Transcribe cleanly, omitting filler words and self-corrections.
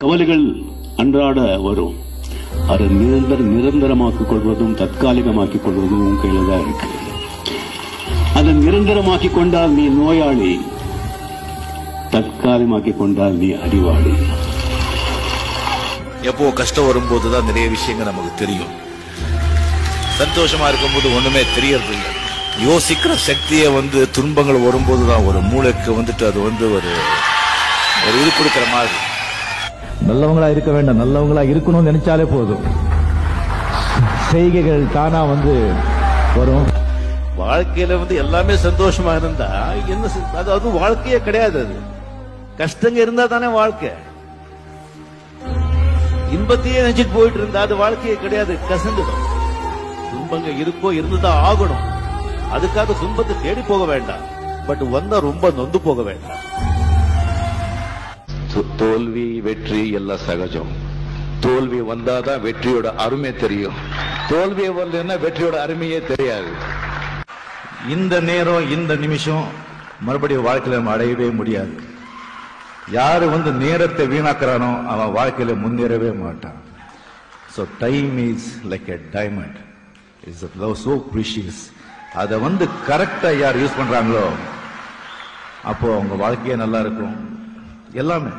கவலைகள் அன்றாட வரும். அதை நிரந்தரமாக்கிக் கொள்வதும் தற்காலிகமாக்கிக் கொள்வதும் உன் கையில தான் இருக்கு. அதை நிரந்தரமாக்கிக் கொண்டால் நீ நோயாளி, தற்காலிகமாக்கிக் கொண்டால் நீ அறிவாளி. எப்போ கஷ்டம் வரும்போதுதான் நிறைய விஷயங்கள் நமக்கு தெரியும். சந்தோஷமா இருக்கும்போது ஒண்ணுமே தெரியறது இல்லை. யோசிக்கிற சக்தியை துன்பங்கள் வரும்போதுதான் ஒரு மூளைக்கு அது ஒரு இது கொடுக்கிற மாதிரி. நல்லவங்களா இருக்க வேண்டாம், நல்லவங்களா இருக்கணும்னு நினைச்சாலே போதும், செய்கைகள் தானா வரும். வாழ்க்கையில எல்லாமே சந்தோஷமா இருந்தா என்ன, அது வாழ்க்கையே கிடையாது. அது கஷ்டங்க இருந்தா தானே வாழ்க்கை. இன்பத்தையே நினைச்சிட்டு போயிட்டு இருந்தா அது வாழ்க்கையே கிடையாது, கசந்துடும். துன்பங்க இருக்கோ இருந்துதான் ஆகணும். அதுக்காக துன்பத்தை தேடி போக வேண்டாம், பட் வந்தா ரொம்ப நொந்து போக வேண்டாம். தோல்வி வெற்றி எல்லாம் சகஜம். தோல்வி வந்தாதான் வெற்றியோட அருமை தெரியும். தோல்வியை வரலன்னா வெற்றியோட அருமையே தெரியாது. இந்த நேரம் இந்த நிமிஷம் மறுபடியும் வாழ்க்கையில நம்ம அடையவே முடியாது. யாரு நேரத்தை வீணாக்குறானோ அவன் வாழ்க்கையில முன்னேறவே மாட்டான். So time is like a diamond. It's so precious. அதை கரெக்டா யார் யூஸ் பண்றாங்களோ அப்போ அவங்க வாழ்க்கையே நல்லா இருக்கும். எல்லாமே